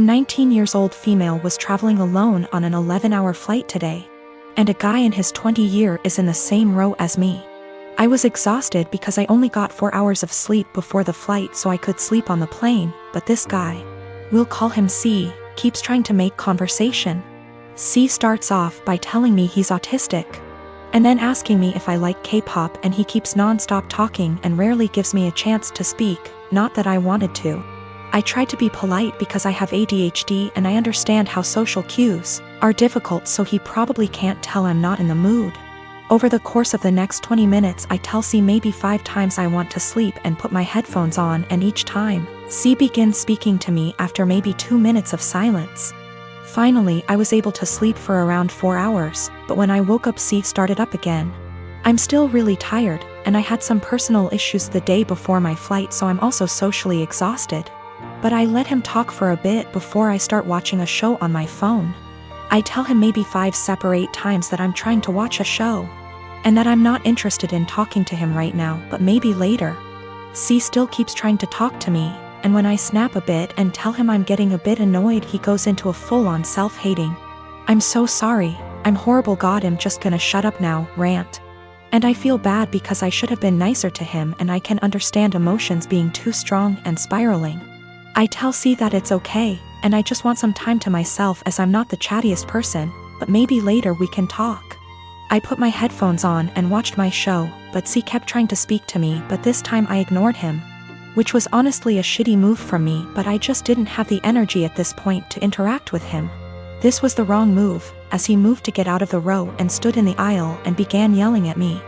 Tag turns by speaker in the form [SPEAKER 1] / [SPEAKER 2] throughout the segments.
[SPEAKER 1] I'm 19 years old female was traveling alone on an 11-hour flight today. And a guy in his 20-year is in the same row as me. I was exhausted because I only got 4 hours of sleep before the flight so I could sleep on the plane, but this guy, we'll call him C, keeps trying to make conversation. C starts off by telling me he's autistic, and then asking me if I like K-pop, and he keeps non-stop talking and rarely gives me a chance to speak, not that I wanted to. I tried to be polite because I have ADHD and I understand how social cues are difficult, so he probably can't tell I'm not in the mood. Over the course of the next 20 minutes I tell C maybe 5 times I want to sleep and put my headphones on, and each time, C begins speaking to me after maybe 2 minutes of silence. Finally, I was able to sleep for around 4 hours, but when I woke up C started up again. I'm still really tired, and I had some personal issues the day before my flight, so I'm also socially exhausted. But I let him talk for a bit before I start watching a show on my phone. I tell him maybe 5 separate times that I'm trying to watch a show, and that I'm not interested in talking to him right now, but maybe later. C still keeps trying to talk to me, and when I snap a bit and tell him I'm getting a bit annoyed, he goes into a full-on self-hating, "I'm so sorry, I'm horrible, God, I'm just gonna shut up now" rant. And I feel bad because I should have been nicer to him, and I can understand emotions being too strong and spiraling. I tell C that it's okay, and I just want some time to myself as I'm not the chattiest person, but maybe later we can talk. I put my headphones on and watched my show, but C kept trying to speak to me, but this time I ignored him, which was honestly a shitty move from me, but I just didn't have the energy at this point to interact with him. This was the wrong move, as he moved to get out of the row and stood in the aisle and began yelling at me.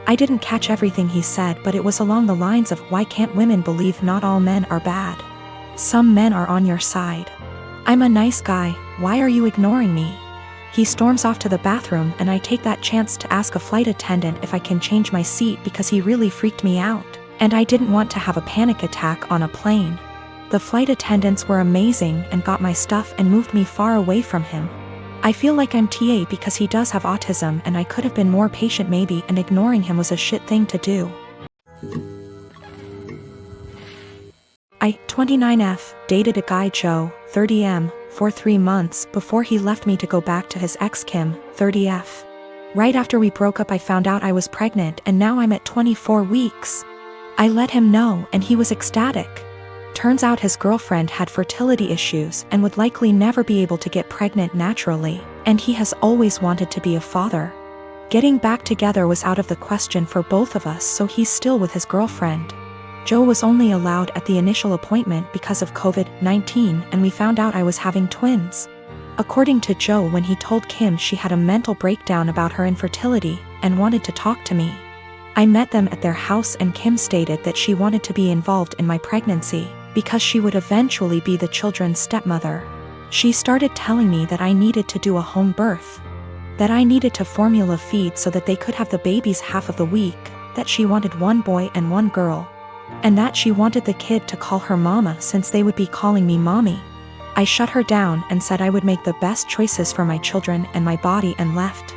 [SPEAKER 1] I didn't catch everything he said, but it was along the lines of, "Why can't women believe not all men are bad? Some men are on your side. I'm a nice guy, why are you ignoring me?" He storms off to the bathroom, and I take that chance to ask a flight attendant if I can change my seat because he really freaked me out, and I didn't want to have a panic attack on a plane. The flight attendants were amazing and got my stuff and moved me far away from him. I feel like I'm TA because he does have autism, and I could have been more patient maybe, and ignoring him was a shit thing to do. I, 29F, dated a guy Joe, 30M, for 3 months before he left me to go back to his ex Kim, 30F. Right after we broke up I found out I was pregnant, and now I'm at 24 weeks. I let him know and he was ecstatic. Turns out his girlfriend had fertility issues and would likely never be able to get pregnant naturally, and he has always wanted to be a father. Getting back together was out of the question for both of us, so he's still with his girlfriend. Joe was only allowed at the initial appointment because of COVID-19, and we found out I was having twins. According to Joe, when he told Kim, she had a mental breakdown about her infertility and wanted to talk to me. I met them at their house, and Kim stated that she wanted to be involved in my pregnancy because she would eventually be the children's stepmother. She started telling me that I needed to do a home birth, that I needed to formula feed so that they could have the babies half of the week, that she wanted 1 boy and 1 girl, and that she wanted the kid to call her mama since they would be calling me mommy. I shut her down and said I would make the best choices for my children and my body and left.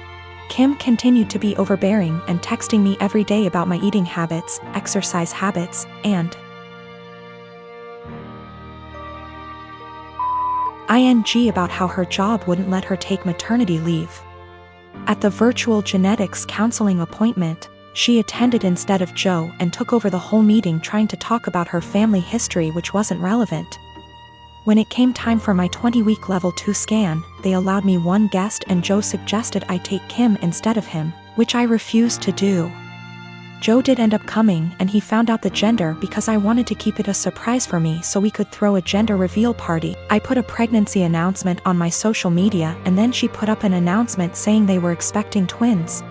[SPEAKER 1] Kim continued to be overbearing and texting me every day about my eating habits, exercise habits, and ing about how her job wouldn't let her take maternity leave. At the virtual genetics counseling appointment she attended instead of Joe, and took over the whole meeting trying to talk about her family history, which wasn't relevant. When it came time for my 20-week level 2 scan, they allowed me 1 guest, and Joe suggested I take Kim instead of him, which I refused to do. Joe did end up coming, and he found out the gender because I wanted to keep it a surprise for me so we could throw a gender reveal party. I put a pregnancy announcement on my social media, and then she put up an announcement saying they were expecting twins,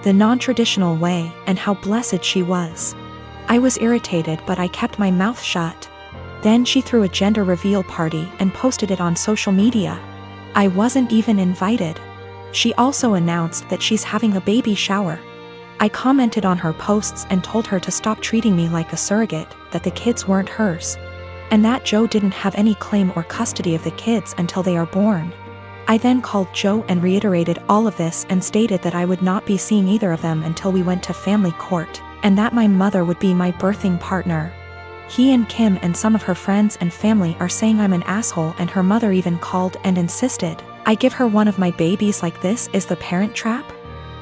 [SPEAKER 1] the non-traditional way, and how blessed she was. I was irritated, but I kept my mouth shut. Then she threw a gender reveal party and posted it on social media. I wasn't even invited. She also announced that she's having a baby shower. I commented on her posts and told her to stop treating me like a surrogate, that the kids weren't hers, and that Joe didn't have any claim or custody of the kids until they are born. I then called Joe and reiterated all of this and stated that I would not be seeing either of them until we went to family court, and that my mother would be my birthing partner. He and Kim and some of her friends and family are saying I'm an asshole, and her mother even called and insisted I give her one of my babies. Like, this is the parent trap?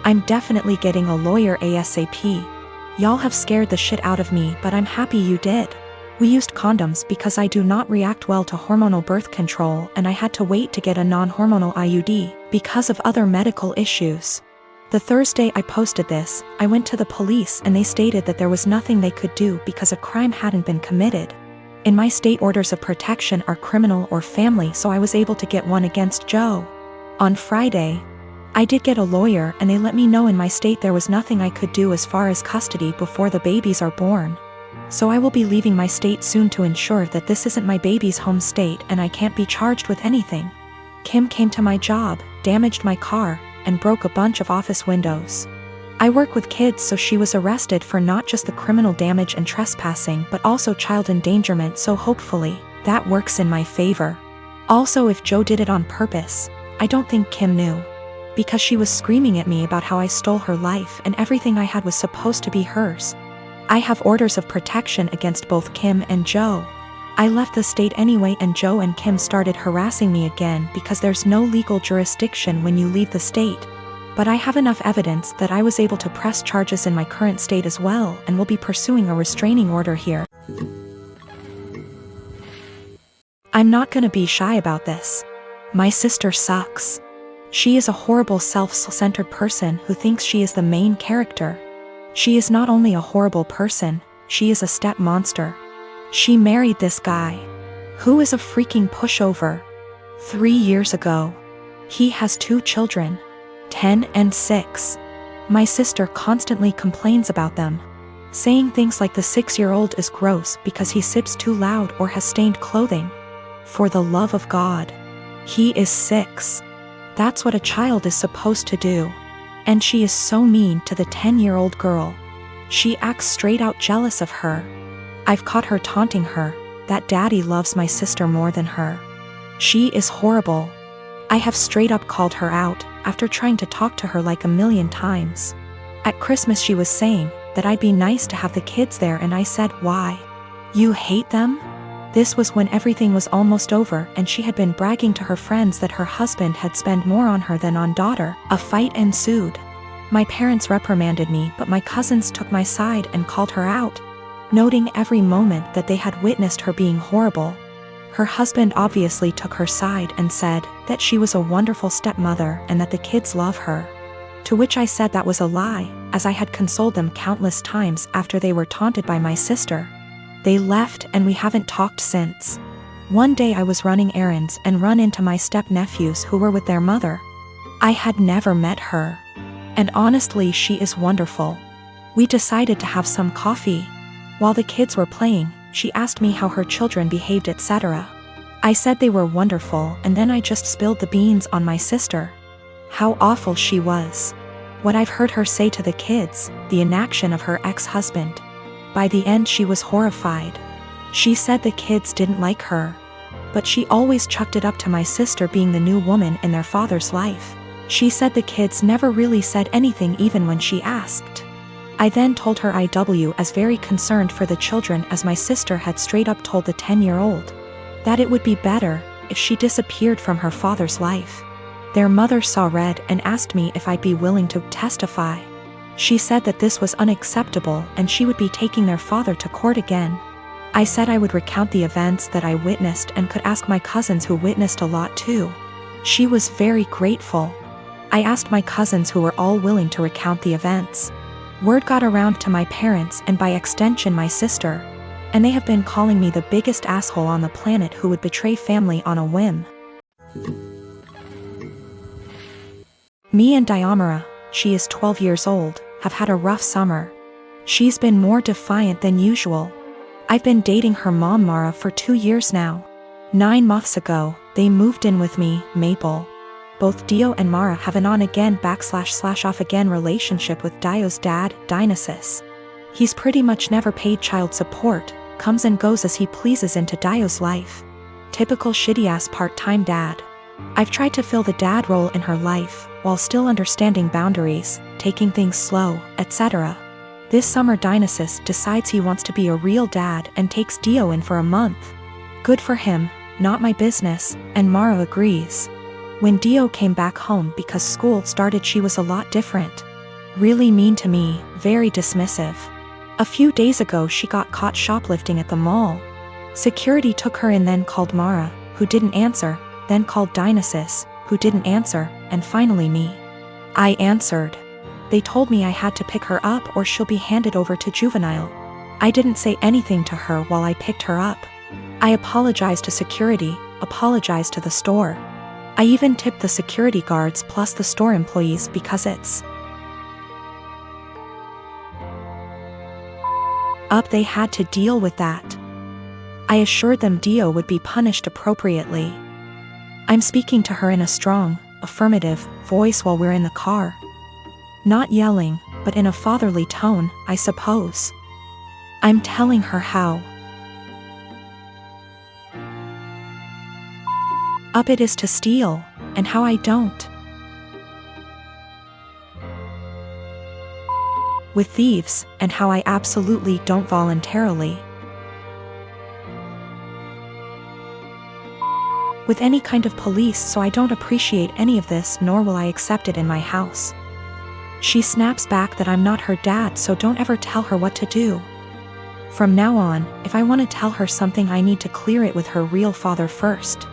[SPEAKER 1] I'm definitely getting a lawyer ASAP. Y'all have scared the shit out of me, but I'm happy you did. We used condoms because I do not react well to hormonal birth control, and I had to wait to get a non-hormonal IUD because of other medical issues. The Thursday I posted this, I went to the police and they stated that there was nothing they could do because a crime hadn't been committed. In my state, orders of protection are criminal or family, so I was able to get one against Joe. On Friday, I did get a lawyer and they let me know in my state there was nothing I could do as far as custody before the babies are born. So I will be leaving my state soon to ensure that this isn't my baby's home state and I can't be charged with anything. Kim came to my job, damaged my car, and broke a bunch of office windows. I work with kids, so she was arrested for not just the criminal damage and trespassing but also child endangerment, so hopefully that works in my favor. Also, if Joe did it on purpose, I don't think Kim knew. Because she was screaming at me about how I stole her life and everything I had was supposed to be hers. I have orders of protection against both Kim and Joe. I left the state anyway, and Joe and Kim started harassing me again because there's no legal jurisdiction when you leave the state. But I have enough evidence that I was able to press charges in my current state as well, and will be pursuing a restraining order here. I'm not gonna be shy about this. My sister sucks. She is a horrible self-centered person who thinks she is the main character. She is not only a horrible person, she is a step monster. She married this guy, who is a freaking pushover. 3 years ago. He has 2 children, 10 and 6. My sister constantly complains about them, saying things like the 6-year-old is gross because he sips too loud or has stained clothing. For the love of God. He is 6. That's what a child is supposed to do. And she is so mean to the 10-year-old girl. She acts straight out jealous of her. I've caught her taunting her that daddy loves my sister more than her. She is horrible. I have straight up called her out after trying to talk to her like a million times. At Christmas she was saying that I'd be nice to have the kids there, and I said, why? You hate them? This was when everything was almost over and she had been bragging to her friends that her husband had spent more on her than on daughter. A fight ensued. My parents reprimanded me, but my cousins took my side and called her out, noting every moment that they had witnessed her being horrible. Her husband obviously took her side and said that she was a wonderful stepmother and that the kids love her. To which I said that was a lie, as I had consoled them countless times after they were taunted by my sister. They left and we haven't talked since. One day I was running errands and run into my step-nephews who were with their mother. I had never met her. And honestly, she is wonderful. We decided to have some coffee. While the kids were playing, she asked me how her children behaved, etc. I said they were wonderful, and then I just spilled the beans on my sister. How awful she was. What I've heard her say to the kids, the inaction of her ex-husband. By the end she was horrified. She said the kids didn't like her. But she always chucked it up to my sister being the new woman in their father's life. She said the kids never really said anything even when she asked. I then told her I was very concerned for the children, as my sister had straight up told the 10-year-old that it would be better if she disappeared from her father's life. Their mother saw red and asked me if I'd be willing to testify. She said that this was unacceptable and she would be taking their father to court again. I said I would recount the events that I witnessed and could ask my cousins who witnessed a lot too. She was very grateful. I asked my cousins who were all willing to recount the events. Word got around to my parents and by extension my sister, and they have been calling me the biggest asshole on the planet who would betray family on a whim. Me and Diamara, she is 12 years old, have had a rough summer. She's been more defiant than usual. I've been dating her mom Mara for 2 years now. 9 months ago, they moved in with me, Maple. Both Dio and Mara have an on-again / off-again relationship with Dio's dad, Dionysus. He's pretty much never paid child support, comes and goes as he pleases into Dio's life. Typical shitty-ass part-time dad. I've tried to fill the dad role in her life, while still understanding boundaries, taking things slow, etc. This summer Dionysus decides he wants to be a real dad and takes Dio in for a month. Good for him, not my business, and Mara agrees. When Dio came back home because school started, she was a lot different. Really mean to me, very dismissive. A few days ago she got caught shoplifting at the mall. Security took her in, then called Mara, who didn't answer, then called Dionysus, who didn't answer, and finally me. I answered. They told me I had to pick her up or she'll be handed over to juvenile. I didn't say anything to her while I picked her up. I apologized to security, apologized to the store. I even tipped the security guards plus the store employees because it's up, they had to deal with that. I assured them Dio would be punished appropriately. I'm speaking to her in a strong, affirmative voice while we're in the car. Not yelling, but in a fatherly tone, I suppose. I'm telling her how up it is to steal, and how I don't. With thieves, and how I absolutely don't voluntarily. With any kind of police, so I don't appreciate any of this, nor will I accept it in my house. She snaps back that I'm not her dad, so don't ever tell her what to do. From now on, if I want to tell her something, I need to clear it with her real father first.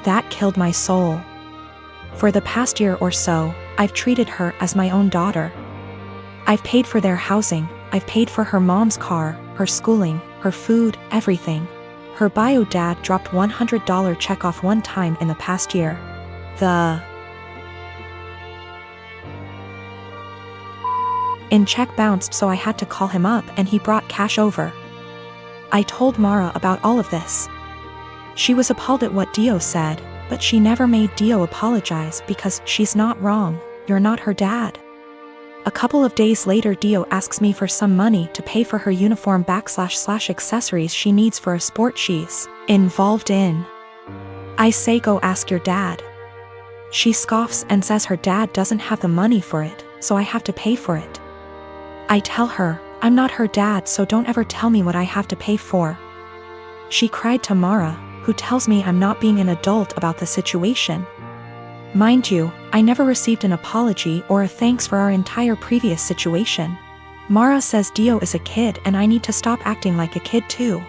[SPEAKER 1] That killed my soul. For the past year or so, I've treated her as my own daughter. I've paid for their housing, I've paid for her mom's car, her schooling, her food, everything. Her bio dad dropped $100 check off one time in the past year. In check bounced, so I had to call him up and he brought cash over. I told Mara about all of this. She was appalled at what Dio said, but she never made Dio apologize because she's not wrong, you're not her dad. A couple of days later Dio asks me for some money to pay for her uniform / accessories she needs for a sport she's involved in. I say go ask your dad. She scoffs and says her dad doesn't have the money for it, so I have to pay for it. I tell her, I'm not her dad, so don't ever tell me what I have to pay for. She cried to Mara, who tells me I'm not being an adult about the situation. Mind you, I never received an apology or a thanks for our entire previous situation. Mara says Dio is a kid and I need to stop acting like a kid too.